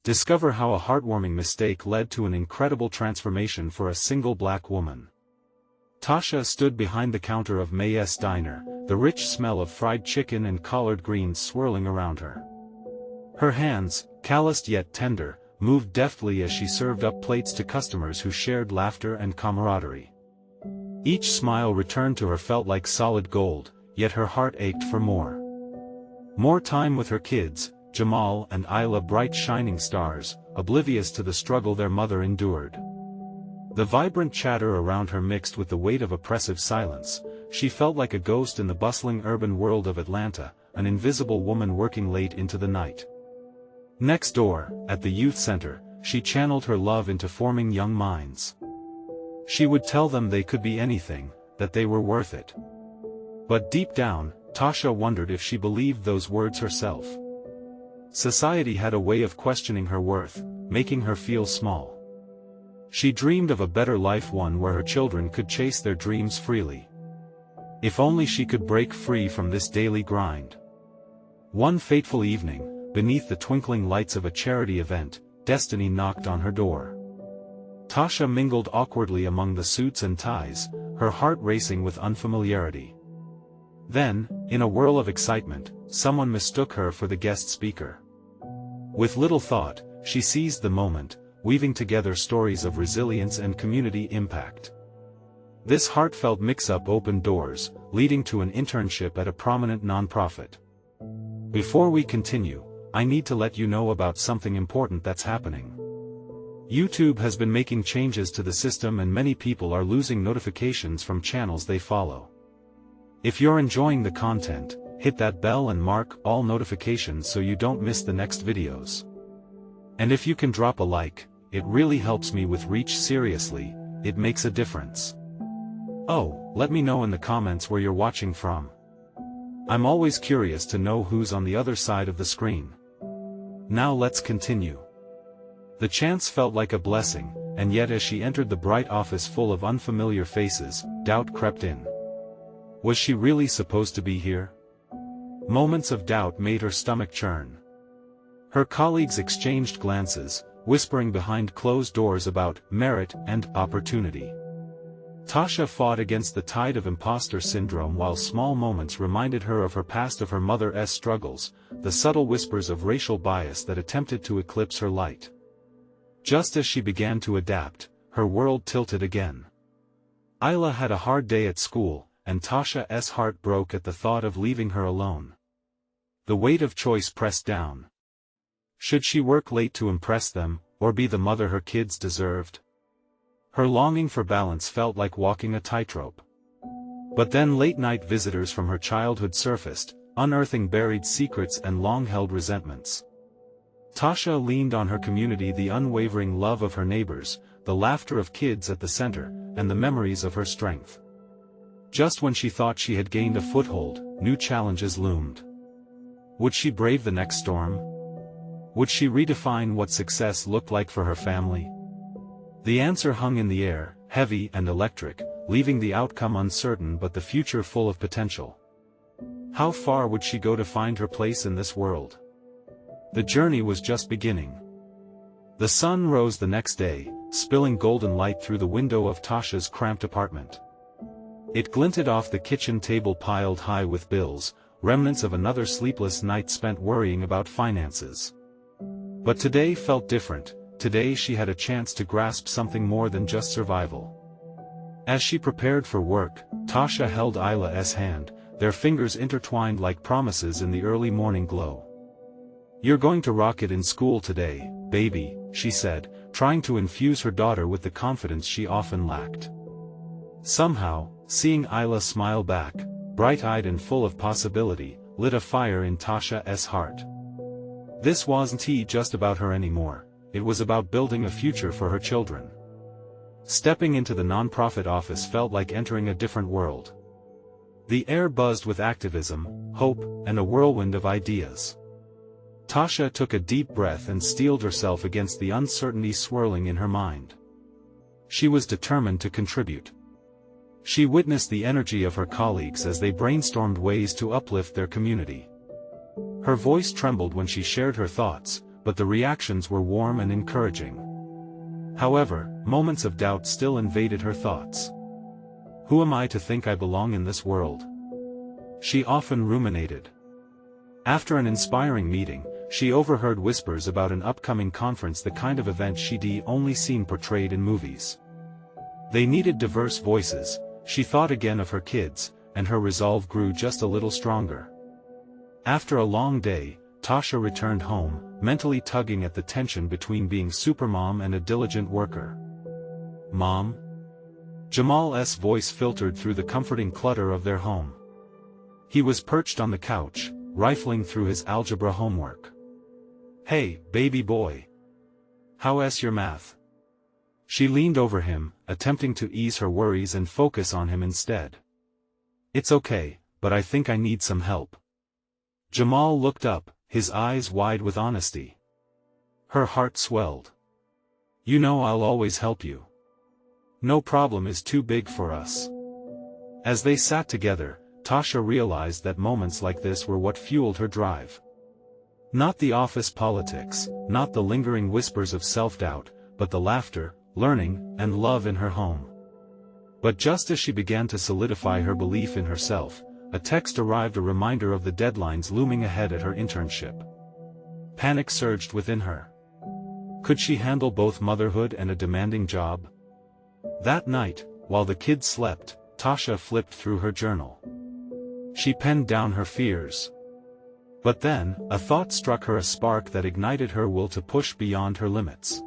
Discover how a heartwarming mistake led to an incredible transformation for a single black woman. Tasha stood behind the counter of May's diner, the rich smell of fried chicken and collard greens swirling around her. Her hands, calloused yet tender, moved deftly as she served up plates to customers who shared laughter and camaraderie. Each smile returned to her felt like solid gold, yet her heart ached for more. More time with her kids, Jamal and Isla, bright shining stars, oblivious to the struggle their mother endured. The vibrant chatter around her mixed with the weight of oppressive silence. She felt like a ghost in the bustling urban world of Atlanta, an invisible woman working late into the night. Next door, at the youth center, she channeled her love into forming young minds. She would tell them they could be anything, that they were worth it. But deep down, Tasha wondered if she believed those words herself. Society had a way of questioning her worth, making her feel small. She dreamed of a better life, one where her children could chase their dreams freely. If only she could break free from this daily grind. One fateful evening, beneath the twinkling lights of a charity event, destiny knocked on her door. Tasha mingled awkwardly among the suits and ties, her heart racing with unfamiliarity. Then, in a whirl of excitement, someone mistook her for the guest speaker. With little thought, she seized the moment, weaving together stories of resilience and community impact. This heartfelt mix-up opened doors, leading to an internship at a prominent nonprofit. Before we continue, I need to let you know about something important that's happening. YouTube has been making changes to the system and many people are losing notifications from channels they follow. If you're enjoying the content, hit that bell and mark all notifications so you don't miss the next videos. And if you can drop a like, it really helps me with reach. Seriously, it makes a difference. Oh, let me know in the comments where you're watching from. I'm always curious to know who's on the other side of the screen. Now let's continue. The chance felt like a blessing, and yet as she entered the bright office full of unfamiliar faces, doubt crept in. Was she really supposed to be here? Moments of doubt made her stomach churn. Her colleagues exchanged glances, whispering behind closed doors about merit and opportunity. Tasha fought against the tide of imposter syndrome while small moments reminded her of her past, of her mother's struggles, the subtle whispers of racial bias that attempted to eclipse her light. Just as she began to adapt, her world tilted again. Isla had a hard day at school, and Tasha's heart broke at the thought of leaving her alone. The weight of choice pressed down. Should she work late to impress them, or be the mother her kids deserved? Her longing for balance felt like walking a tightrope. But then late-night visitors from her childhood surfaced, unearthing buried secrets and long-held resentments. Tasha leaned on her community, the unwavering love of her neighbors, the laughter of kids at the center, and the memories of her strength. Just when she thought she had gained a foothold, new challenges loomed. Would she brave the next storm? Would she redefine what success looked like for her family? The answer hung in the air, heavy and electric, leaving the outcome uncertain but the future full of potential. How far would she go to find her place in this world? The journey was just beginning. The sun rose the next day, spilling golden light through the window of Tasha's cramped apartment. It glinted off the kitchen table piled high with bills, remnants of another sleepless night spent worrying about finances. But today felt different. Today she had a chance to grasp something more than just survival. As she prepared for work, Tasha held Isla's hand, their fingers intertwined like promises in the early morning glow. "You're going to rock it in school today, baby," she said, trying to infuse her daughter with the confidence she often lacked. Somehow, seeing Isla smile back, bright-eyed and full of possibility, lit a fire in Tasha's heart. This wasn't just about her anymore. It was about building a future for her children. Stepping into the nonprofit office felt like entering a different world. The air buzzed with activism, hope, and a whirlwind of ideas. Tasha took a deep breath and steeled herself against the uncertainty swirling in her mind. She was determined to contribute. She witnessed the energy of her colleagues as they brainstormed ways to uplift their community. Her voice trembled when she shared her thoughts, but the reactions were warm and encouraging. However, moments of doubt still invaded her thoughts. Who am I to think I belong in this world? She often ruminated. After an inspiring meeting, she overheard whispers about an upcoming conference, the kind of event she'd only seen portrayed in movies. They needed diverse voices. She thought again of her kids, and her resolve grew just a little stronger. After a long day, Tasha returned home, mentally tugging at the tension between being supermom and a diligent worker. "Mom?" Jamal's voice filtered through the comforting clutter of their home. He was perched on the couch, rifling through his algebra homework. "Hey, baby boy. How's your math?" She leaned over him, attempting to ease her worries and focus on him instead. "It's okay, but I think I need some help." Jamal looked up, his eyes wide with honesty. Her heart swelled. "You know I'll always help you. No problem is too big for us." As they sat together, Tasha realized that moments like this were what fueled her drive. Not the office politics, not the lingering whispers of self-doubt, but the laughter, learning, and love in her home. But just as she began to solidify her belief in herself, a text arrived, a reminder of the deadlines looming ahead at her internship. Panic surged within her. Could she handle both motherhood and a demanding job? That night, while the kids slept, Tasha flipped through her journal. She penned down her fears. But then, a thought struck her, a spark that ignited her will to push beyond her limits.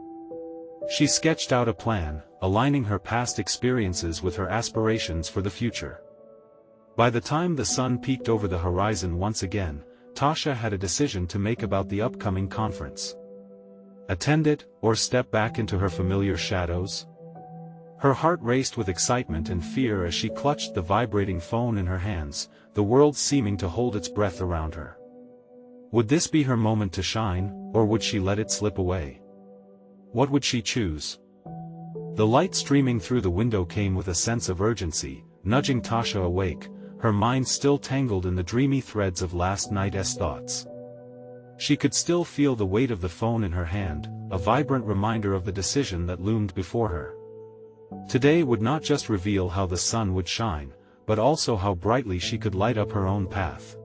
She sketched out a plan, aligning her past experiences with her aspirations for the future. By the time the sun peeked over the horizon once again, Tasha had a decision to make about the upcoming conference. Attend it, or step back into her familiar shadows? Her heart raced with excitement and fear as she clutched the vibrating phone in her hands, the world seeming to hold its breath around her. Would this be her moment to shine, or would she let it slip away? What would she choose? The light streaming through the window came with a sense of urgency, nudging Tasha awake, her mind still tangled in the dreamy threads of last night's thoughts. She could still feel the weight of the phone in her hand, a vibrant reminder of the decision that loomed before her. Today would not just reveal how the sun would shine, but also how brightly she could light up her own path.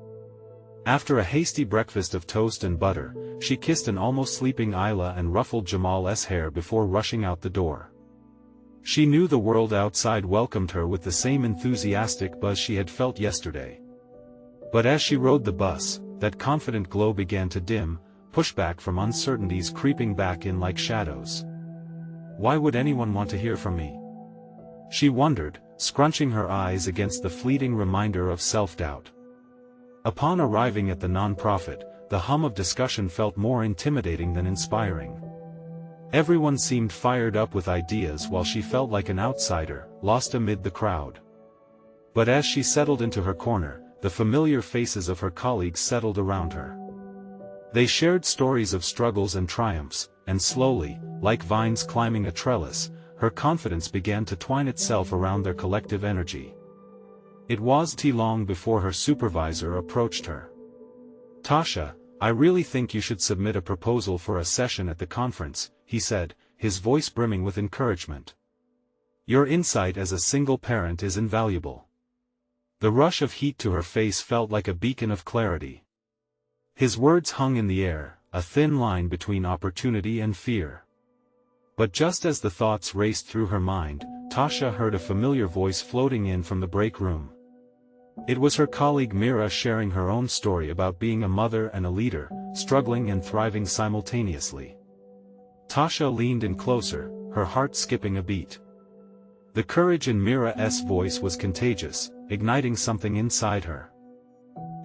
After a hasty breakfast of toast and butter, she kissed an almost sleeping Isla and ruffled Jamal's hair before rushing out the door. She knew the world outside welcomed her with the same enthusiastic buzz she had felt yesterday. But as she rode the bus, that confident glow began to dim, pushback from uncertainties creeping back in like shadows. Why would anyone want to hear from me? She wondered, scrunching her eyes against the fleeting reminder of self-doubt. Upon arriving at the nonprofit, the hum of discussion felt more intimidating than inspiring. Everyone seemed fired up with ideas while she felt like an outsider, lost amid the crowd. But as she settled into her corner, the familiar faces of her colleagues settled around her. They shared stories of struggles and triumphs, and slowly, like vines climbing a trellis, her confidence began to twine itself around their collective energy. It wasn't long before her supervisor approached her. "Tasha, I really think you should submit a proposal for a session at the conference," he said, his voice brimming with encouragement. "Your insight as a single parent is invaluable." The rush of heat to her face felt like a beacon of clarity. His words hung in the air, a thin line between opportunity and fear. But just as the thoughts raced through her mind, Tasha heard a familiar voice floating in from the break room. It was her colleague Mira sharing her own story about being a mother and a leader, struggling and thriving simultaneously. Tasha leaned in closer, her heart skipping a beat. The courage in Mira's voice was contagious, igniting something inside her.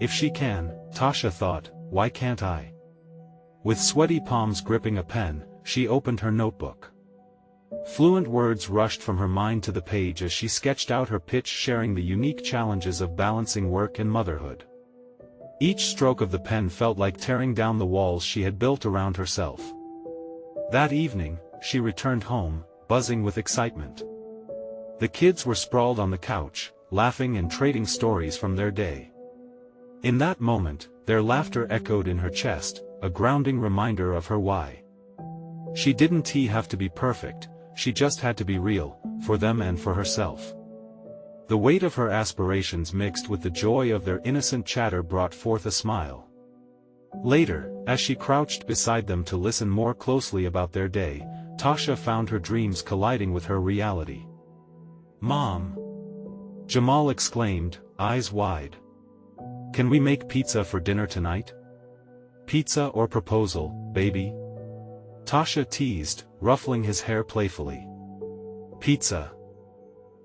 If she can, Tasha thought, why can't I? With sweaty palms gripping a pen, she opened her notebook. Fluent words rushed from her mind to the page as she sketched out her pitch, sharing the unique challenges of balancing work and motherhood. Each stroke of the pen felt like tearing down the walls she had built around herself. That evening, she returned home, buzzing with excitement. The kids were sprawled on the couch, laughing and trading stories from their day. In that moment, their laughter echoed in her chest, a grounding reminder of her why. She didn't have to be perfect, she just had to be real, for them and for herself. The weight of her aspirations mixed with the joy of their innocent chatter brought forth a smile. Later, as she crouched beside them to listen more closely about their day, Tasha found her dreams colliding with her reality. "Mom!" Jamal exclaimed, eyes wide. "Can we make pizza for dinner tonight?" "Pizza or proposal, baby?" Tasha teased, ruffling his hair playfully. "Pizza.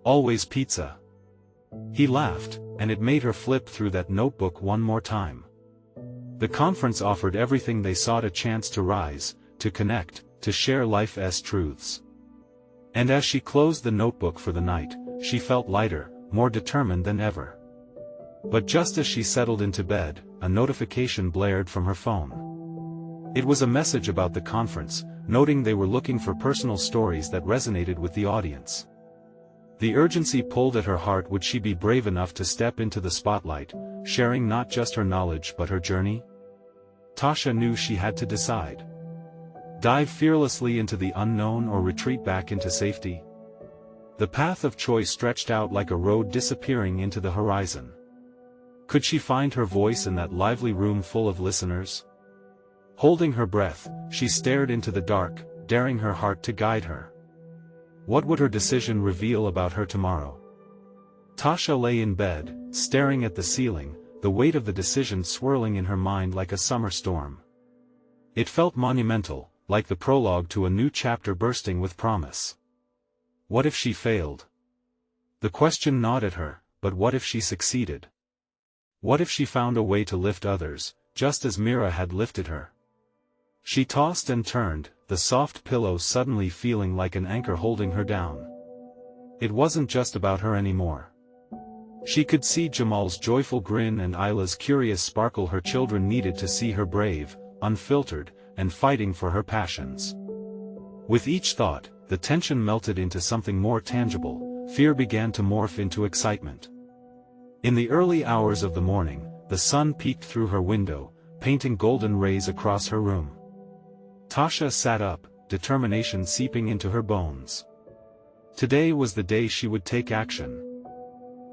Always pizza." He laughed, and it made her flip through that notebook one more time. The conference offered everything they sought: a chance to rise, to connect, to share life's truths. And as she closed the notebook for the night, she felt lighter, more determined than ever. But just as she settled into bed, a notification blared from her phone. It was a message about the conference, noting they were looking for personal stories that resonated with the audience. The urgency pulled at her heart. Would she be brave enough to step into the spotlight, sharing not just her knowledge but her journey? Tasha knew she had to decide. Dive fearlessly into the unknown or retreat back into safety? The path of choice stretched out like a road disappearing into the horizon. Could she find her voice in that lively room full of listeners? Holding her breath, she stared into the dark, daring her heart to guide her. What would her decision reveal about her tomorrow? Tasha lay in bed, staring at the ceiling, the weight of the decision swirling in her mind like a summer storm. It felt monumental, like the prologue to a new chapter bursting with promise. What if she failed? The question gnawed at her, but what if she succeeded? What if she found a way to lift others, just as Mira had lifted her? She tossed and turned, the soft pillow suddenly feeling like an anchor holding her down. It wasn't just about her anymore. She could see Jamal's joyful grin and Isla's curious sparkle. Her children needed to see her brave, unfiltered, and fighting for her passions. With each thought, the tension melted into something more tangible. Fear began to morph into excitement. In the early hours of the morning, the sun peeked through her window, painting golden rays across her room. Tasha sat up, determination seeping into her bones. Today was the day she would take action.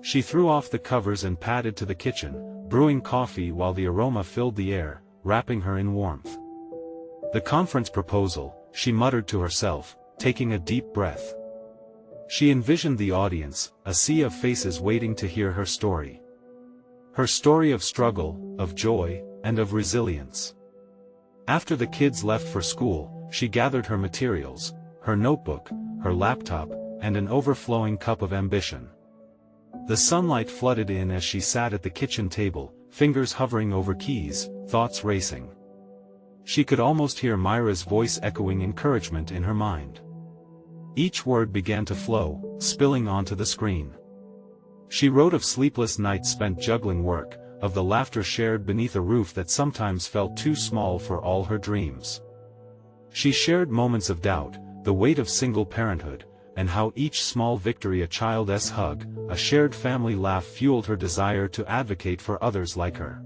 She threw off the covers and padded to the kitchen, brewing coffee while the aroma filled the air, wrapping her in warmth. The conference proposal, she muttered to herself, taking a deep breath. She envisioned the audience, a sea of faces waiting to hear her story. Her story of struggle, of joy, and of resilience. After the kids left for school, she gathered her materials, her notebook, her laptop, and an overflowing cup of ambition. The sunlight flooded in as she sat at the kitchen table, fingers hovering over keys, thoughts racing. She could almost hear Myra's voice echoing encouragement in her mind. Each word began to flow, spilling onto the screen. She wrote of sleepless nights spent juggling work, of the laughter shared beneath a roof that sometimes felt too small for all her dreams. She shared moments of doubt, the weight of single parenthood, and how each small victory, a child's hug, a shared family laugh, fueled her desire to advocate for others like her.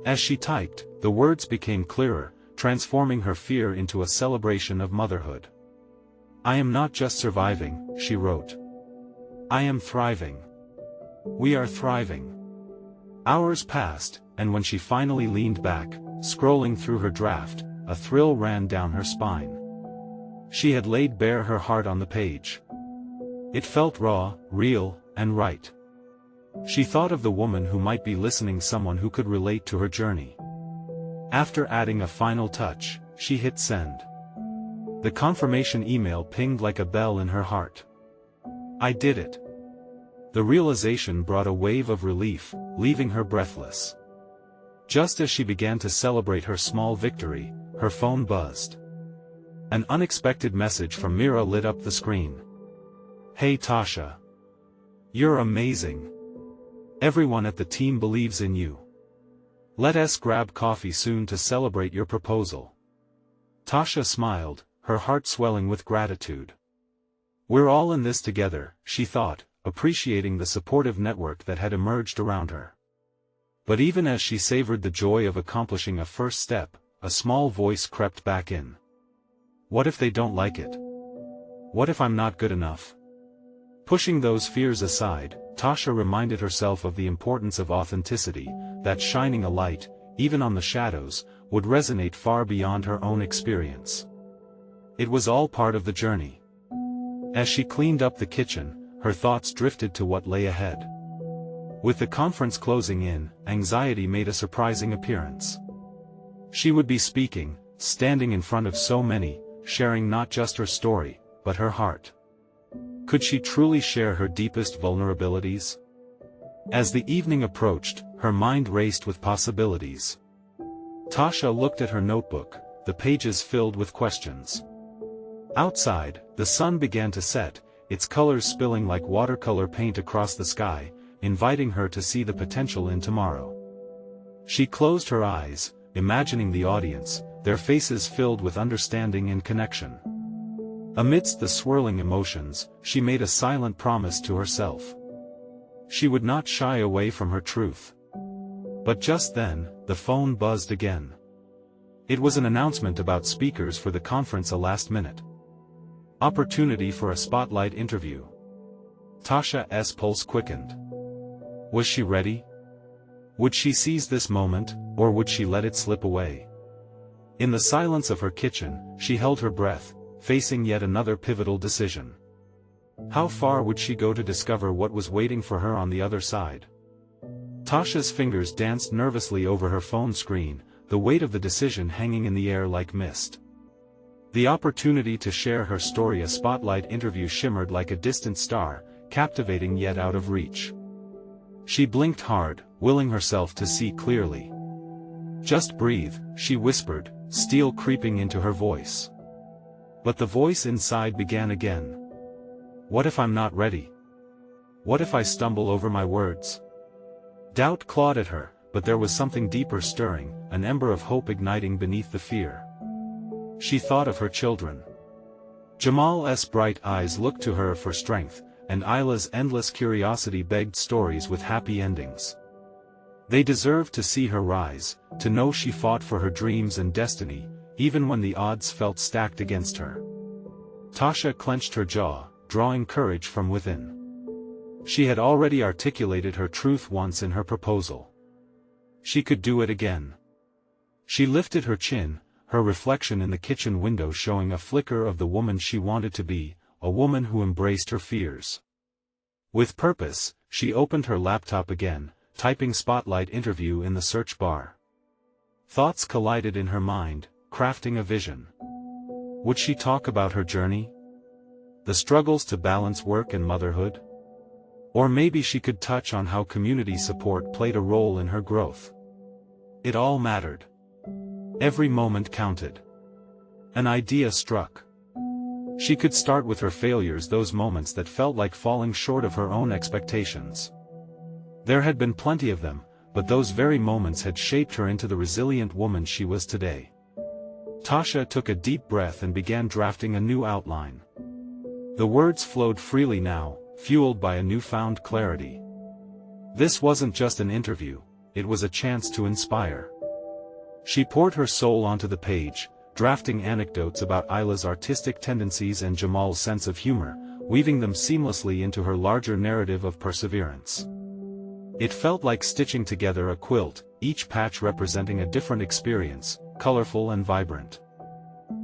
As she typed, the words became clearer, transforming her fear into a celebration of motherhood. "I am not just surviving," she wrote. "I am thriving. We are thriving." Hours passed, and when she finally leaned back, scrolling through her draft, a thrill ran down her spine. She had laid bare her heart on the page. It felt raw, real, and right. She thought of the woman who might be listening, someone who could relate to her journey. After adding a final touch, she hit send. The confirmation email pinged like a bell in her heart. I did it. The realization brought a wave of relief, leaving her breathless. Just as she began to celebrate her small victory, her phone buzzed. An unexpected message from Mira lit up the screen. Hey Tasha. You're amazing. Everyone at the team believes in you. Let us grab coffee soon to celebrate your proposal. Tasha smiled, her heart swelling with gratitude. We're all in this together, she thought, appreciating the supportive network that had emerged around her. But even as she savored the joy of accomplishing a first step, a small voice crept back in. What if they don't like it? What if I'm not good enough? Pushing those fears aside, Tasha reminded herself of the importance of authenticity, that shining a light, even on the shadows, would resonate far beyond her own experience. It was all part of the journey. As she cleaned up the kitchen, her thoughts drifted to what lay ahead. With the conference closing in, anxiety made a surprising appearance. She would be speaking, standing in front of so many, sharing not just her story, but her heart. Could she truly share her deepest vulnerabilities? As the evening approached, her mind raced with possibilities. Tasha looked at her notebook, the pages filled with questions. Outside, the sun began to set, its colors spilling like watercolor paint across the sky, inviting her to see the potential in tomorrow. She closed her eyes, imagining the audience, their faces filled with understanding and connection. Amidst the swirling emotions, she made a silent promise to herself. She would not shy away from her truth. But just then, the phone buzzed again. It was an announcement about speakers for the conference, a last-minute opportunity for a spotlight interview. Tasha's pulse quickened. Was she ready? Would she seize this moment, or would she let it slip away? In the silence of her kitchen, she held her breath, facing yet another pivotal decision. How far would she go to discover what was waiting for her on the other side? Tasha's fingers danced nervously over her phone screen, the weight of the decision hanging in the air like mist. The opportunity to share her story, a spotlight interview, shimmered like a distant star, captivating yet out of reach. She blinked hard, willing herself to see clearly. Just breathe, she whispered, steel creeping into her voice. But the voice inside began again. What if I'm not ready? What if I stumble over my words? Doubt clawed at her, but there was something deeper stirring, an ember of hope igniting beneath the fear. She thought of her children. Jamal's bright eyes looked to her for strength, and Isla's endless curiosity begged stories with happy endings. They deserved to see her rise, to know she fought for her dreams and destiny, even when the odds felt stacked against her. Tasha clenched her jaw, drawing courage from within. She had already articulated her truth once in her proposal. She could do it again. She lifted her chin, her reflection in the kitchen window showing a flicker of the woman she wanted to be, a woman who embraced her fears. With purpose, she opened her laptop again, typing spotlight interview in the search bar. Thoughts collided in her mind, crafting a vision. Would she talk about her journey? The struggles to balance work and motherhood? Or maybe she could touch on how community support played a role in her growth. It all mattered. Every moment counted. An idea struck. She could start with her failures, those moments that felt like falling short of her own expectations. There had been plenty of them, but those very moments had shaped her into the resilient woman she was today. Tasha took a deep breath and began drafting a new outline. The words flowed freely now, fueled by a newfound clarity. This wasn't just an interview, it was a chance to inspire. She poured her soul onto the page, drafting anecdotes about Isla's artistic tendencies and Jamal's sense of humor, weaving them seamlessly into her larger narrative of perseverance. It felt like stitching together a quilt, each patch representing a different experience, colorful and vibrant.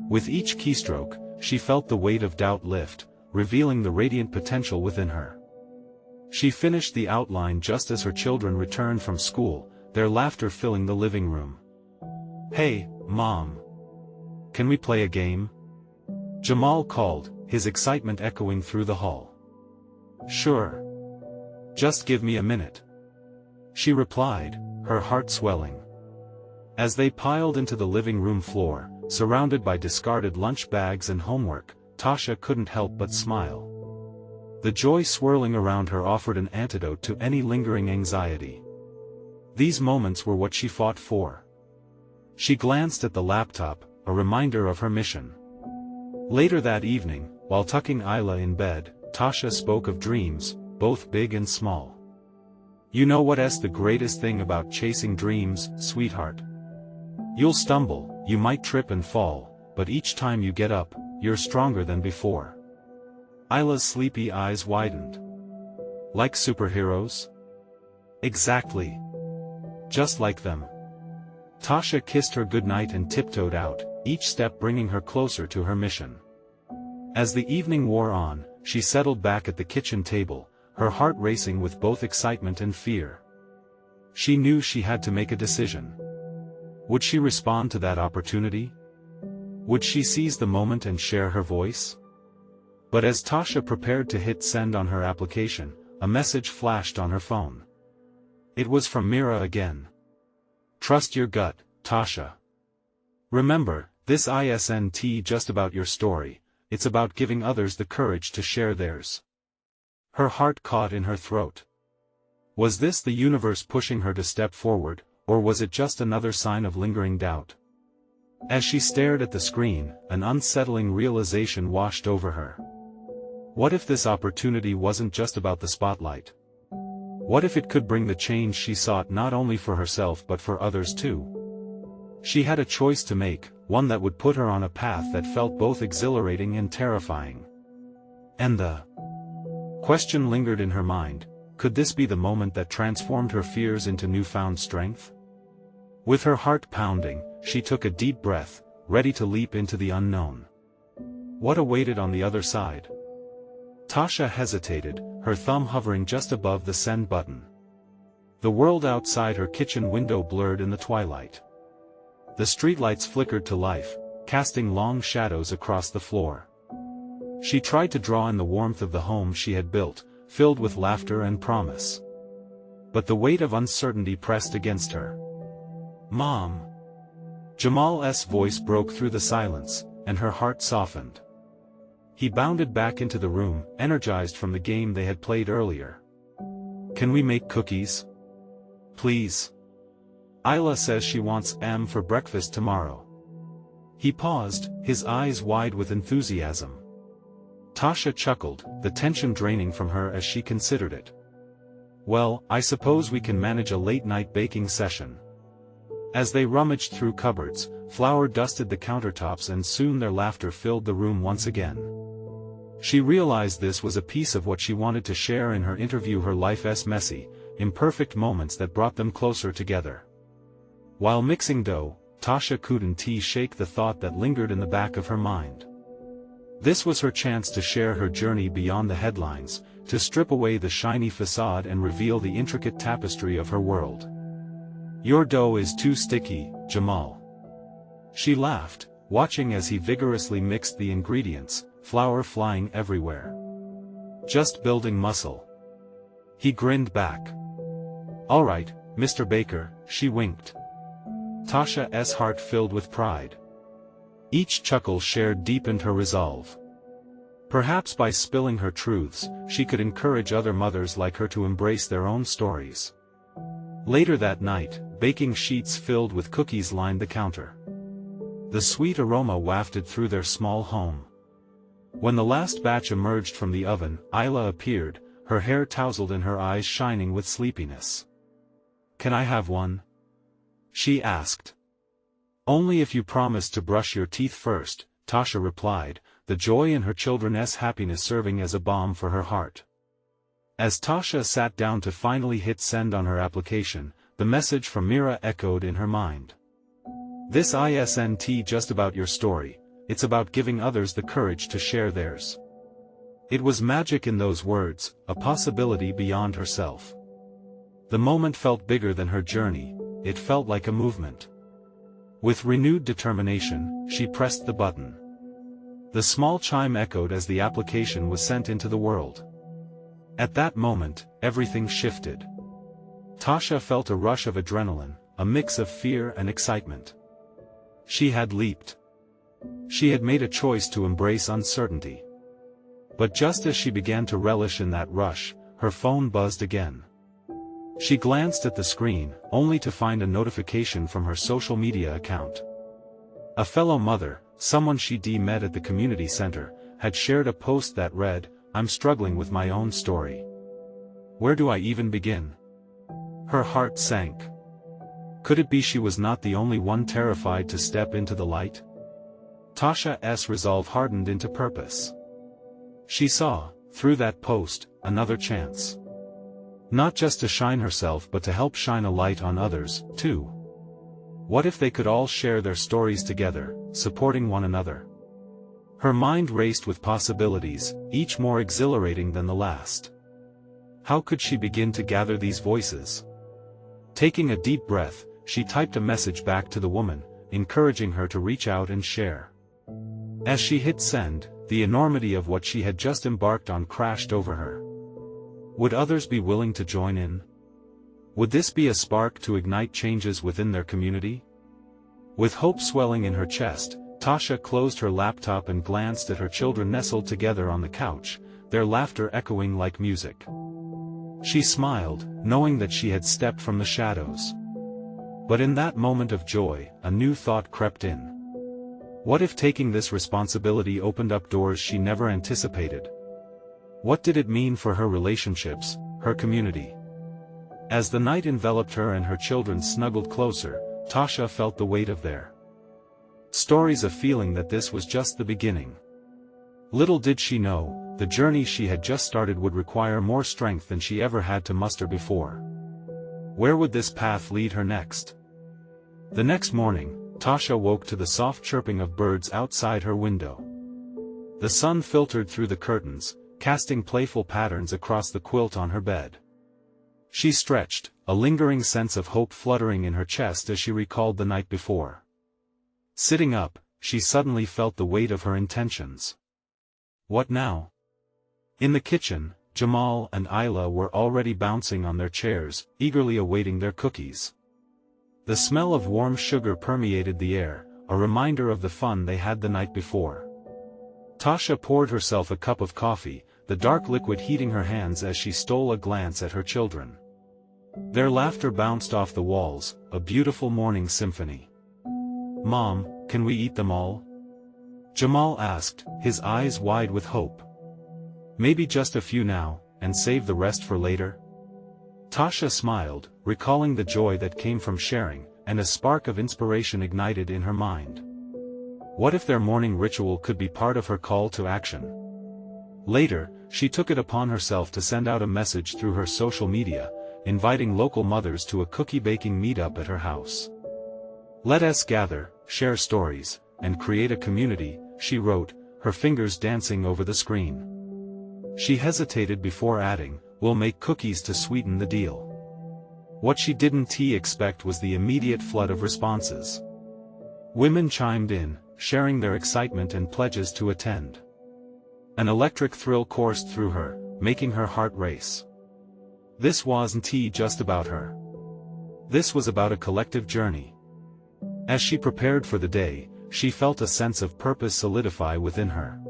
With each keystroke, she felt the weight of doubt lift, revealing the radiant potential within her. She finished the outline just as her children returned from school, their laughter filling the living room. "Hey, Mom. Can we play a game?" Jamal called, his excitement echoing through the hall. "Sure. Just give me a minute," she replied, her heart swelling. As they piled into the living room floor, surrounded by discarded lunch bags and homework, Tasha couldn't help but smile. The joy swirling around her offered an antidote to any lingering anxiety. These moments were what she fought for. She glanced at the laptop, a reminder of her mission. Later that evening, while tucking Isla in bed, Tasha spoke of dreams, both big and small. "You know what's the greatest thing about chasing dreams, sweetheart? You'll stumble, you might trip and fall, but each time you get up, you're stronger than before. Isla's sleepy eyes widened. Like superheroes? Exactly. Just like them. Tasha kissed her goodnight and tiptoed out, each step bringing her closer to her mission. As the evening wore on, she settled back at the kitchen table, her heart racing with both excitement and fear. She knew she had to make a decision. Would she respond to that opportunity? Would she seize the moment and share her voice? But as Tasha prepared to hit send on her application, a message flashed on her phone. It was from Mira again. Trust your gut, Tasha. Remember, this isn't just about your story, it's about giving others the courage to share theirs. Her heart caught in her throat. Was this the universe pushing her to step forward, or was it just another sign of lingering doubt? As she stared at the screen, an unsettling realization washed over her. What if this opportunity wasn't just about the spotlight? What if it could bring the change she sought not only for herself but for others too? She had a choice to make, one that would put her on a path that felt both exhilarating and terrifying. And the question lingered in her mind, could this be the moment that transformed her fears into newfound strength? With her heart pounding, she took a deep breath, ready to leap into the unknown. What awaited on the other side? Tasha hesitated, her thumb hovering just above the send button. The world outside her kitchen window blurred in the twilight. The streetlights flickered to life, casting long shadows across the floor. She tried to draw in the warmth of the home she had built, filled with laughter and promise. But the weight of uncertainty pressed against her. Mom! Jamal's voice broke through the silence, and her heart softened. He bounded back into the room, energized from the game they had played earlier. Can we make cookies? Please. Isla says she wants M for breakfast tomorrow. He paused, his eyes wide with enthusiasm. Tasha chuckled, the tension draining from her as she considered it. Well, I suppose we can manage a late-night baking session. As they rummaged through cupboards, flour dusted the countertops and soon their laughter filled the room once again. She realized this was a piece of what she wanted to share in her interview, her life's messy, imperfect moments that brought them closer together. While mixing dough, Tasha couldn't shake the thought that lingered in the back of her mind. This was her chance to share her journey beyond the headlines, to strip away the shiny facade and reveal the intricate tapestry of her world. Your dough is too sticky, Jamal. She laughed, watching as he vigorously mixed the ingredients, flour flying everywhere. Just building muscle. He grinned back. All right, Mr. Baker, she winked. Tasha's heart filled with pride. Each chuckle shared deepened her resolve. Perhaps by spilling her truths, she could encourage other mothers like her to embrace their own stories. Later that night, baking sheets filled with cookies lined the counter. The sweet aroma wafted through their small home. When the last batch emerged from the oven, Isla appeared, her hair tousled and her eyes shining with sleepiness. Can I have one? She asked. Only if you promise to brush your teeth first, Tasha replied, the joy in her children's happiness serving as a balm for her heart. As Tasha sat down to finally hit send on her application, the message from Mira echoed in her mind. This isn't just about your story, it's about giving others the courage to share theirs. It was magic in those words, a possibility beyond herself. The moment felt bigger than her journey, it felt like a movement. With renewed determination, she pressed the button. The small chime echoed as the application was sent into the world. At that moment, everything shifted. Tasha felt a rush of adrenaline, a mix of fear and excitement. She had leaped. She had made a choice to embrace uncertainty. But just as she began to relish in that rush, her phone buzzed again. She glanced at the screen, only to find a notification from her social media account. A fellow mother, someone she'd met at the community center, had shared a post that read, "I'm struggling with my own story. Where do I even begin?" Her heart sank. Could it be she was not the only one terrified to step into the light? Tasha's resolve hardened into purpose. She saw, through that post, another chance. Not just to shine herself but to help shine a light on others, too. What if they could all share their stories together, supporting one another? Her mind raced with possibilities, each more exhilarating than the last. How could she begin to gather these voices? Taking a deep breath, she typed a message back to the woman, encouraging her to reach out and share. As she hit send, the enormity of what she had just embarked on crashed over her. Would others be willing to join in? Would this be a spark to ignite changes within their community? With hope swelling in her chest, Tasha closed her laptop and glanced at her children nestled together on the couch, their laughter echoing like music. She smiled, knowing that she had stepped from the shadows. But in that moment of joy, a new thought crept in. What if taking this responsibility opened up doors she never anticipated? What did it mean for her relationships, her community? As the night enveloped her and her children snuggled closer, Tasha felt the weight of their stories, of feeling that this was just the beginning. Little did she know, the journey she had just started would require more strength than she ever had to muster before. Where would this path lead her next? The next morning, Tasha woke to the soft chirping of birds outside her window. The sun filtered through the curtains, casting playful patterns across the quilt on her bed. She stretched, a lingering sense of hope fluttering in her chest as she recalled the night before. Sitting up, she suddenly felt the weight of her intentions. What now? In the kitchen, Jamal and Isla were already bouncing on their chairs, eagerly awaiting their cookies. The smell of warm sugar permeated the air, a reminder of the fun they had the night before. Tasha poured herself a cup of coffee, the dark liquid heating her hands as she stole a glance at her children. Their laughter bounced off the walls, a beautiful morning symphony. "Mom, can we eat them all?" Jamal asked, his eyes wide with hope. "Maybe just a few now, and save the rest for later?" Tasha smiled, recalling the joy that came from sharing, and a spark of inspiration ignited in her mind. What if their morning ritual could be part of her call to action? Later, she took it upon herself to send out a message through her social media, inviting local mothers to a cookie-baking meetup at her house. "Let us gather, share stories, and create a community," she wrote, her fingers dancing over the screen. She hesitated before adding, "We'll make cookies to sweeten the deal." What she didn't expect was the immediate flood of responses. Women chimed in, sharing their excitement and pledges to attend. An electric thrill coursed through her, making her heart race. This wasn't just about her. This was about a collective journey. As she prepared for the day, she felt a sense of purpose solidify within her.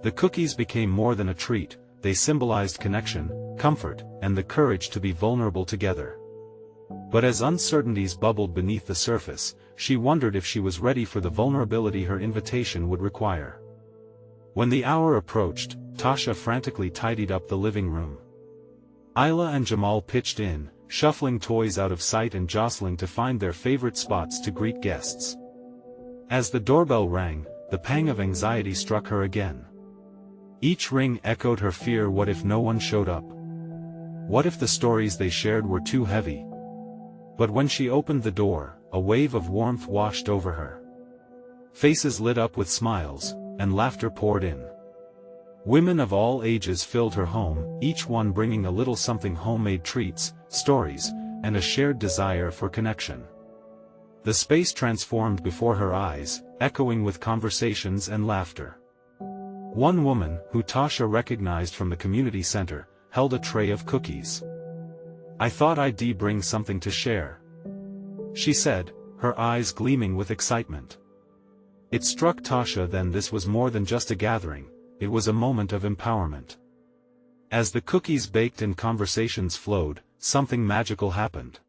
The cookies became more than a treat, they symbolized connection, comfort, and the courage to be vulnerable together. But as uncertainties bubbled beneath the surface, she wondered if she was ready for the vulnerability her invitation would require. When the hour approached, Tasha frantically tidied up the living room. Isla and Jamal pitched in, shuffling toys out of sight and jostling to find their favorite spots to greet guests. As the doorbell rang, the pang of anxiety struck her again. Each ring echoed her fear. What if no one showed up? What if the stories they shared were too heavy? But when she opened the door, a wave of warmth washed over her. Faces lit up with smiles, and laughter poured in. Women of all ages filled her home, each one bringing a little something: homemade treats, stories, and a shared desire for connection. The space transformed before her eyes, echoing with conversations and laughter. One woman, who Tasha recognized from the community center, held a tray of cookies. "I thought I'd bring something to share," she said, her eyes gleaming with excitement. It struck Tasha then this was more than just a gathering, it was a moment of empowerment. As the cookies baked and conversations flowed, something magical happened.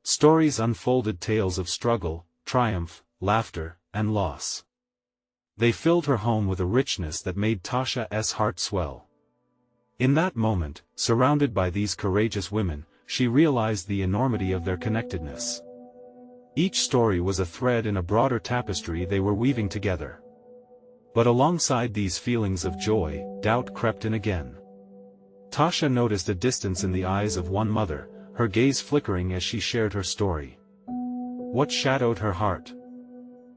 Stories unfolded, tales of struggle, triumph, laughter, and loss. They filled her home with a richness that made Tasha's heart swell. In that moment, surrounded by these courageous women, she realized the enormity of their connectedness. Each story was a thread in a broader tapestry they were weaving together. But alongside these feelings of joy, doubt crept in again. Tasha noticed a distance in the eyes of one mother, her gaze flickering as she shared her story. What shadowed her heart?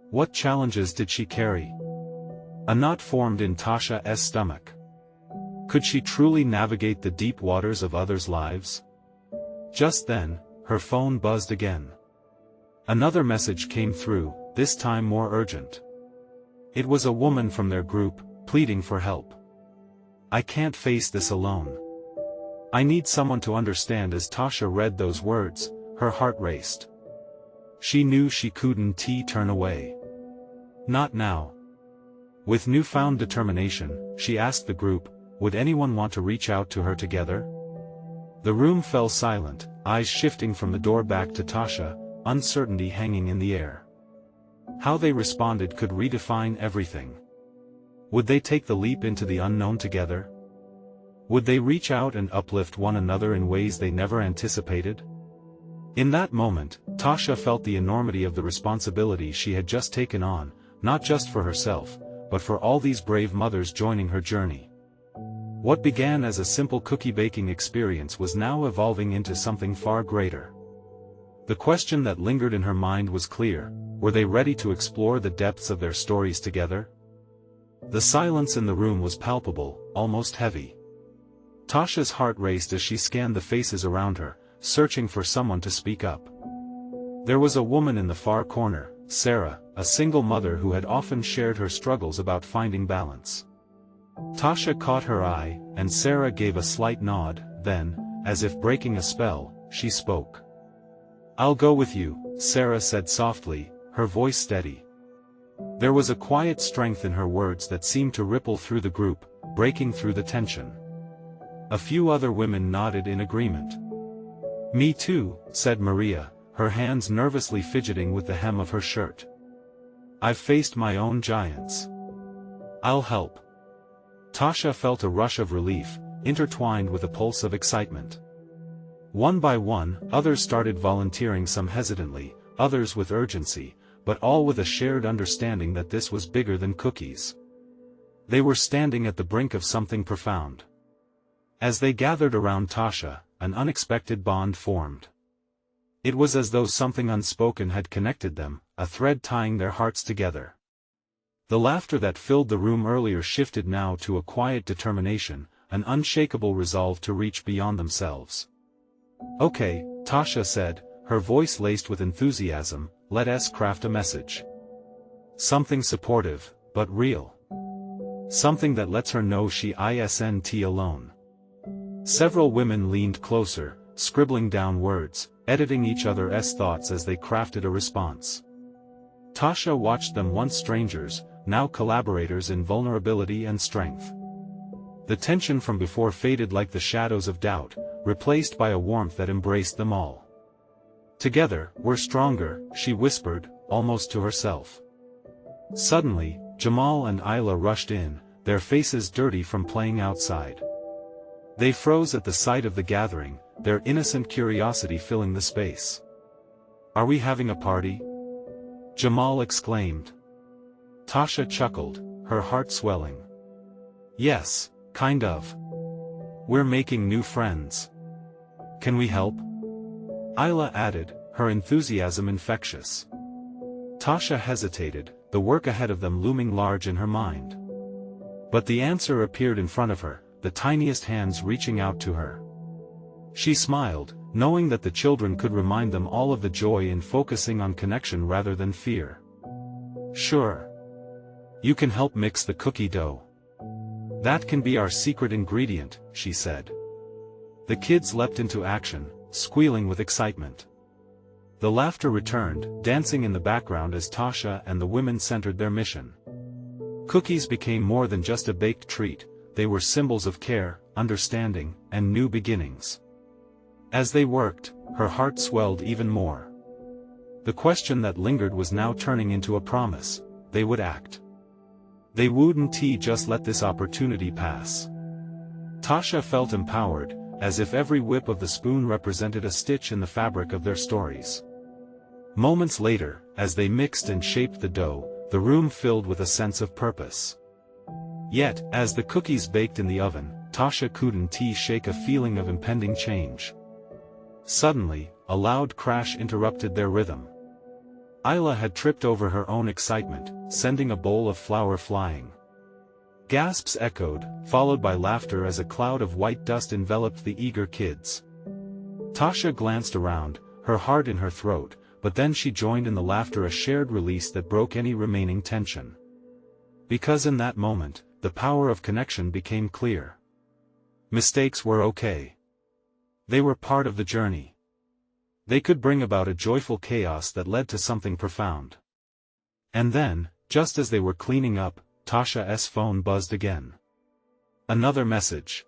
What challenges did she carry? A knot formed in Tasha's stomach. Could she truly navigate the deep waters of others' lives? Just then, her phone buzzed again. Another message came through, this time more urgent. It was a woman from their group, pleading for help. I can't face this alone. I need someone to understand. As Tasha read those words, her heart raced. She knew she couldn't turn away. Not now. With newfound determination, she asked the group, would anyone want to reach out to her together? The room fell silent, eyes shifting from the door back to Tasha, uncertainty hanging in the air. How they responded could redefine everything. Would they take the leap into the unknown together? Would they reach out and uplift one another in ways they never anticipated? In that moment, Tasha felt the enormity of the responsibility she had just taken on, not just for herself, but for all these brave mothers joining her journey. What began as a simple cookie baking experience was now evolving into something far greater. The question that lingered in her mind was clear: were they ready to explore the depths of their stories together? The silence in the room was palpable, almost heavy. Tasha's heart raced as she scanned the faces around her, searching for someone to speak up. There was a woman in the far corner, Sarah, a single mother who had often shared her struggles about finding balance. Tasha caught her eye, and Sarah gave a slight nod, then, as if breaking a spell, she spoke. I'll go with you, Sarah said softly, her voice steady. There was a quiet strength in her words that seemed to ripple through the group, breaking through the tension. A few other women nodded in agreement. Me too, said Maria, her hands nervously fidgeting with the hem of her shirt. I've faced my own giants. I'll help. Tasha felt a rush of relief, intertwined with a pulse of excitement. One by one, others started volunteering, some hesitantly, others with urgency, but all with a shared understanding that this was bigger than cookies. They were standing at the brink of something profound. As they gathered around Tasha, an unexpected bond formed. It was as though something unspoken had connected them, a thread tying their hearts together. The laughter that filled the room earlier shifted now to a quiet determination, an unshakable resolve to reach beyond themselves. Okay, Tasha said, her voice laced with enthusiasm, let us craft a message. Something supportive, but real. Something that lets her know she isn't alone. Several women leaned closer, scribbling down words, editing each other's thoughts as they crafted a response. Tasha watched them, once strangers, now collaborators in vulnerability and strength. The tension from before faded like the shadows of doubt, replaced by a warmth that embraced them all. Together, we're stronger, she whispered, almost to herself. Suddenly, Jamal and Isla rushed in, their faces dirty from playing outside. They froze at the sight of the gathering, their innocent curiosity filling the space. Are we having a party? Jamal exclaimed. Tasha chuckled, her heart swelling. Yes, kind of. We're making new friends. Can we help? Isla added, her enthusiasm infectious. Tasha hesitated, the work ahead of them looming large in her mind. But the answer appeared in front of her, the tiniest hands reaching out to her. She smiled, knowing that the children could remind them all of the joy in focusing on connection rather than fear. Sure. You can help mix the cookie dough. That can be our secret ingredient, she said. The kids leapt into action, squealing with excitement. The laughter returned, dancing in the background as Tasha and the women centered their mission. Cookies became more than just a baked treat, they were symbols of care, understanding, and new beginnings. As they worked, her heart swelled even more. The question that lingered was now turning into a promise: they would act. They wouldn't just let this opportunity pass. Tasha felt empowered, as if every whip of the spoon represented a stitch in the fabric of their stories. Moments later, as they mixed and shaped the dough, the room filled with a sense of purpose. Yet, as the cookies baked in the oven, Tasha couldn't shake a feeling of impending change. Suddenly, a loud crash interrupted their rhythm. Isla had tripped over her own excitement, sending a bowl of flour flying. Gasps echoed, followed by laughter as a cloud of white dust enveloped the eager kids. Tasha glanced around, her heart in her throat, but then she joined in the laughter, a shared release that broke any remaining tension. Because in that moment, the power of connection became clear. Mistakes were okay. They were part of the journey. They could bring about a joyful chaos that led to something profound. And then, just as they were cleaning up, Tasha's phone buzzed again. Another message.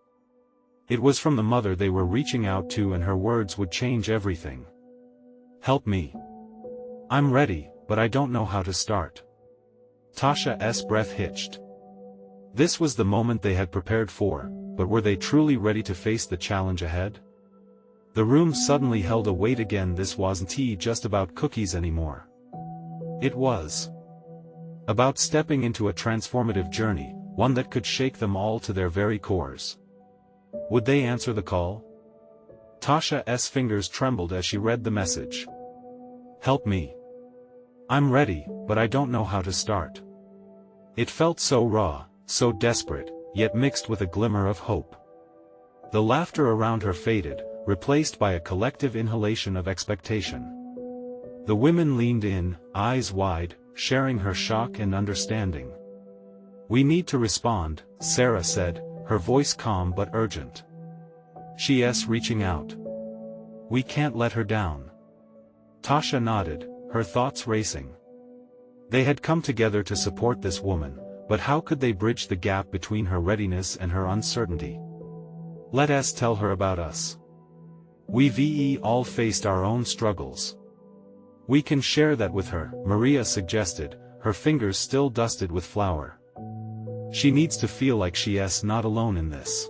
It was from the mother they were reaching out to, and her words would change everything. "Help me. I'm ready, but I don't know how to start." Tasha's breath hitched. This was the moment they had prepared for, but were they truly ready to face the challenge ahead? The room suddenly held a weight again. This wasn't just about cookies anymore. It was about stepping into a transformative journey, one that could shake them all to their very cores. Would they answer the call? Tasha's fingers trembled as she read the message. "Help me. I'm ready, but I don't know how to start." It felt so raw, so desperate, yet mixed with a glimmer of hope. The laughter around her faded, replaced by a collective inhalation of expectation. The women leaned in, eyes wide, sharing her shock and understanding. "We need to respond," Sarah said, her voice calm but urgent. She's reaching out. "We can't let her down." Tasha nodded, her thoughts racing. They had come together to support this woman, but how could they bridge the gap between her readiness and her uncertainty? "Let us tell her about us. We've all faced our own struggles. We can share that with her," Maria suggested, her fingers still dusted with flour. "She needs to feel like she's not alone in this."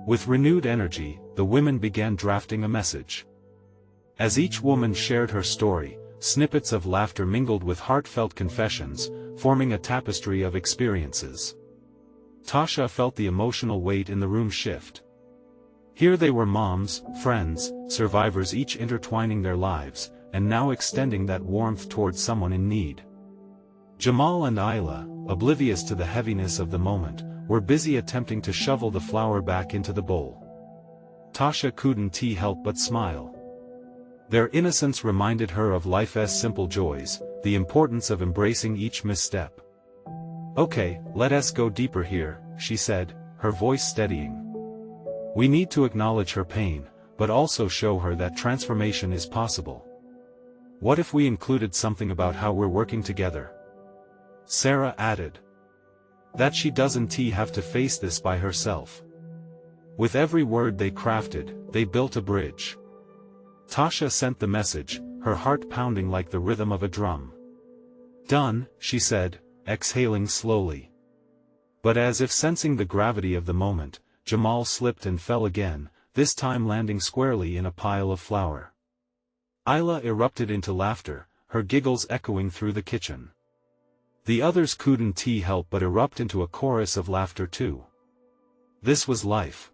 With renewed energy, the women began drafting a message. As each woman shared her story, snippets of laughter mingled with heartfelt confessions, forming a tapestry of experiences. Tasha felt the emotional weight in the room shift. Here they were, moms, friends, survivors, each intertwining their lives, and now extending that warmth towards someone in need. Jamal and Isla, oblivious to the heaviness of the moment, were busy attempting to shovel the flour back into the bowl. Tasha couldn't help but smile. Their innocence reminded her of life's simple joys, the importance of embracing each misstep. "Okay, let us go deeper here," she said, her voice steadying. "We need to acknowledge her pain, but also show her that transformation is possible. What if we included something about how we're working together?" Sarah added. "That she doesn't have to face this by herself." With every word they crafted, they built a bridge. Tasha sent the message, her heart pounding like the rhythm of a drum. "Done," she said, exhaling slowly. But as if sensing the gravity of the moment, Jamal slipped and fell again, this time landing squarely in a pile of flour. Isla erupted into laughter, her giggles echoing through the kitchen. The others couldn't help but erupt into a chorus of laughter too. This was life.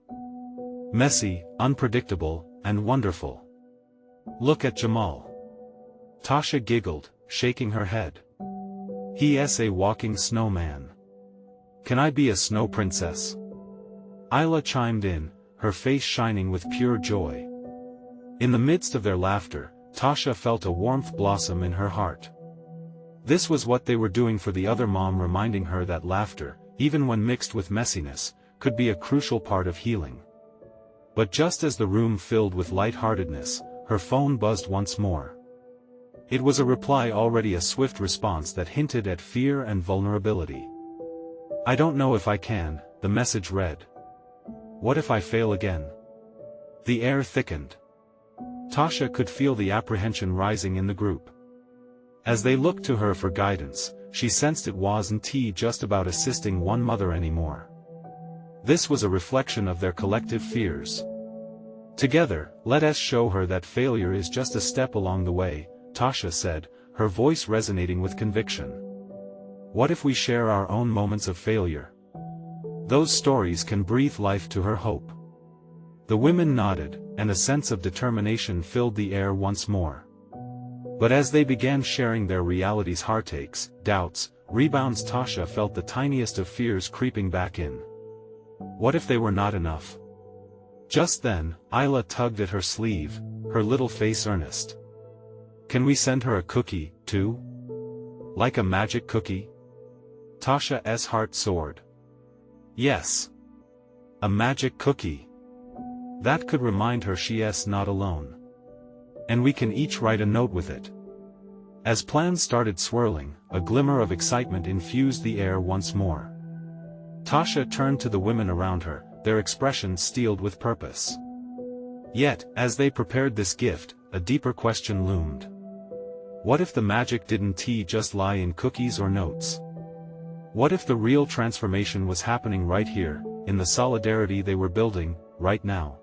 Messy, unpredictable, and wonderful. "Look at Jamal." Tasha giggled, shaking her head. "He's a walking snowman. Can I be a snow princess?" Isla chimed in, her face shining with pure joy. In the midst of their laughter, Tasha felt a warmth blossom in her heart. This was what they were doing for the other mom, reminding her that laughter, even when mixed with messiness, could be a crucial part of healing. But just as the room filled with lightheartedness, her phone buzzed once more. It was a reply, already a swift response that hinted at fear and vulnerability. "I don't know if I can," the message read. "What if I fail again?" The air thickened. Tasha could feel the apprehension rising in the group. As they looked to her for guidance, she sensed it wasn't just about assisting one mother anymore. This was a reflection of their collective fears. "Together, let us show her that failure is just a step along the way," Tasha said, her voice resonating with conviction. What if we share our own moments of failure? Those stories can breathe life to her hope. The women nodded, and a sense of determination filled the air once more. But as they began sharing their realities, heartaches, doubts, rebounds, Tasha felt the tiniest of fears creeping back in. What if they were not enough? Just then, Isla tugged at her sleeve, her little face earnest. Can we send her a cookie, too? Like a magic cookie? Tasha's heart soared. Yes. A magic cookie. That could remind her she's not alone. And we can each write a note with it. As plans started swirling, a glimmer of excitement infused the air once more. Tasha turned to the women around her, their expressions steeled with purpose. Yet, as they prepared this gift, a deeper question loomed. What if the magic didn't just lie in cookies or notes? What if the real transformation was happening right here, in the solidarity they were building, right now?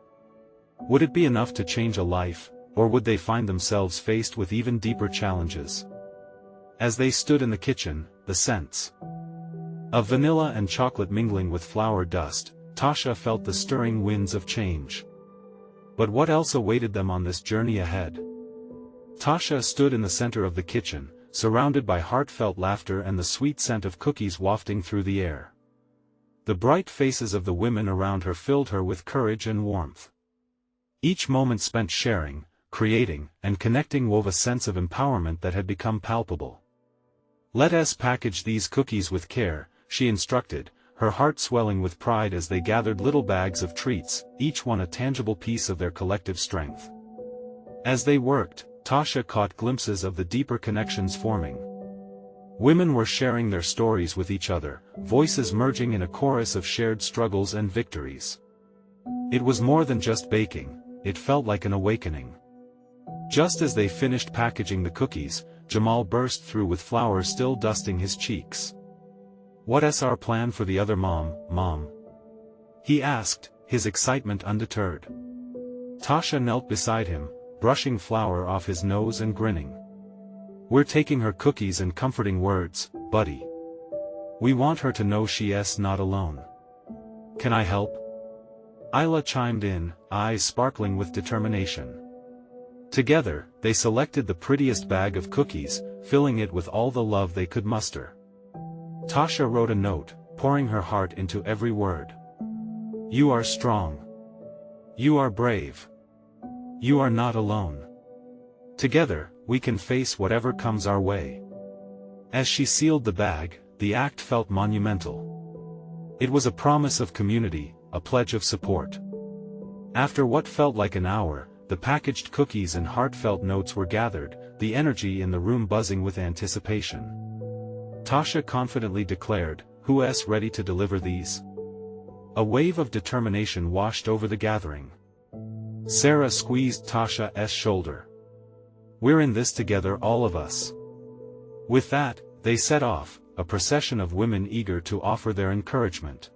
Would it be enough to change a life, or would they find themselves faced with even deeper challenges? As they stood in the kitchen, the scents of vanilla and chocolate mingling with flour dust, Tasha felt the stirring winds of change. But what else awaited them on this journey ahead? Tasha stood in the center of the kitchen, surrounded by heartfelt laughter and the sweet scent of cookies wafting through the air. The bright faces of the women around her filled her with courage and warmth. Each moment spent sharing, creating, and connecting wove a sense of empowerment that had become palpable. Let us package these cookies with care, she instructed, her heart swelling with pride as they gathered little bags of treats, each one a tangible piece of their collective strength. As they worked, Tasha caught glimpses of the deeper connections forming. Women were sharing their stories with each other, voices merging in a chorus of shared struggles and victories. It was more than just baking, it felt like an awakening. Just as they finished packaging the cookies, Jamal burst through with flour still dusting his cheeks. "What's our plan for the other mom?" he asked, his excitement undeterred. Tasha knelt beside him, brushing flour off his nose and grinning. "We're taking her cookies and comforting words, buddy. We want her to know she's not alone. Can I help?" Isla chimed in, eyes sparkling with determination. Together, they selected the prettiest bag of cookies, filling it with all the love they could muster. Tasha wrote a note, pouring her heart into every word. "You are strong. You are brave. You are not alone. Together, we can face whatever comes our way." As she sealed the bag, the act felt monumental. It was a promise of community, a pledge of support. After what felt like an hour, the packaged cookies and heartfelt notes were gathered, the energy in the room buzzing with anticipation. Tasha confidently declared, "Who's ready to deliver these?" A wave of determination washed over the gathering. Sarah squeezed Tasha's shoulder. "We're in this together, all of us." With that, they set off, a procession of women eager to offer their encouragement.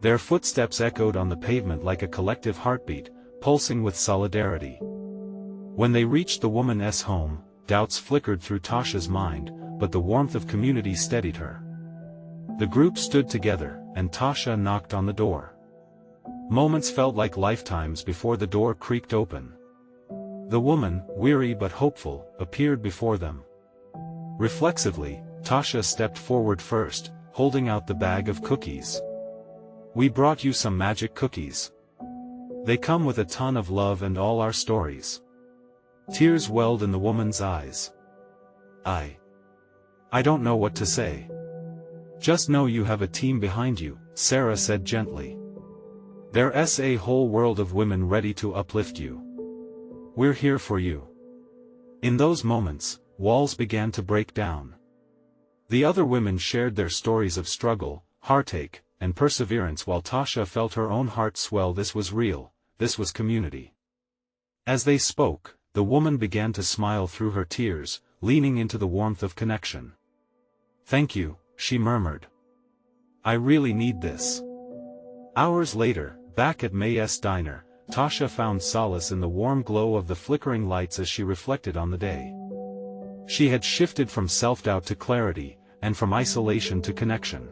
Their footsteps echoed on the pavement like a collective heartbeat, pulsing with solidarity. When they reached the woman's home, doubts flickered through Tasha's mind, but the warmth of community steadied her. The group stood together, and Tasha knocked on the door. Moments felt like lifetimes before the door creaked open. The woman, weary but hopeful, appeared before them. Reflexively, Tasha stepped forward first, holding out the bag of cookies. "We brought you some magic cookies. They come with a ton of love and all our stories." Tears welled in the woman's eyes. I don't know what to say. Just know you have a team behind you," Sarah said gently. "There's a whole world of women ready to uplift you. We're here for you." In those moments, walls began to break down. The other women shared their stories of struggle, heartache, and perseverance while Tasha felt her own heart swell. This was real, this was community. As they spoke, the woman began to smile through her tears, leaning into the warmth of connection. "Thank you," she murmured. "I really need this." Hours later, back at May's diner, Tasha found solace in the warm glow of the flickering lights as she reflected on the day. She had shifted from self-doubt to clarity, and from isolation to connection.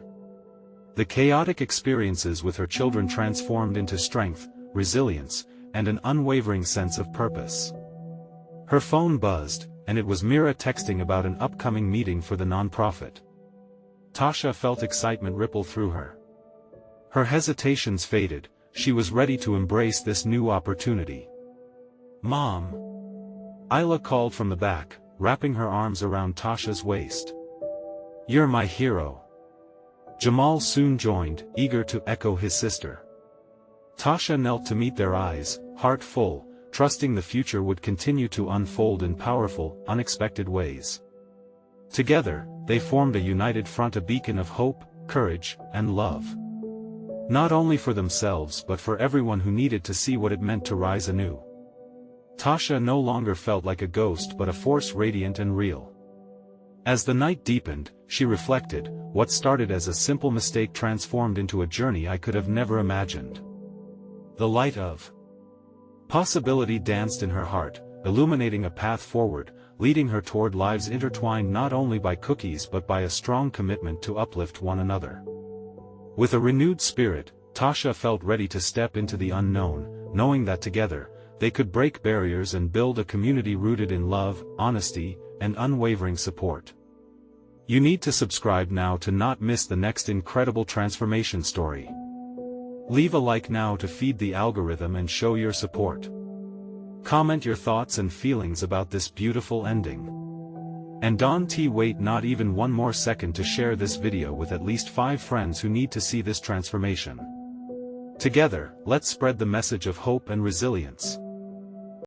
The chaotic experiences with her children transformed into strength, resilience, and an unwavering sense of purpose. Her phone buzzed, and it was Mira texting about an upcoming meeting for the nonprofit. Tasha felt excitement ripple through her. Her hesitations faded, she was ready to embrace this new opportunity. "Mom!" Isla called from the back, wrapping her arms around Tasha's waist. "You're my hero." Jamal soon joined, eager to echo his sister. Tasha knelt to meet their eyes, heart full, trusting the future would continue to unfold in powerful, unexpected ways. Together, they formed a united front, a beacon of hope, courage, and love. Not only for themselves but for everyone who needed to see what it meant to rise anew. Tasha no longer felt like a ghost but a force radiant and real. As the night deepened, she reflected, what started as a simple mistake transformed into a journey I could have never imagined. The light of possibility danced in her heart, illuminating a path forward, leading her toward lives intertwined not only by cookies but by a strong commitment to uplift one another. With a renewed spirit, Tasha felt ready to step into the unknown, knowing that together, they could break barriers and build a community rooted in love, honesty, and unwavering support. You need to subscribe now to not miss the next incredible transformation story. Leave a like now to feed the algorithm and show your support. Comment your thoughts and feelings about this beautiful ending. And don't wait not even one more second to share this video with at least 5 friends who need to see this transformation. Together, let's spread the message of hope and resilience.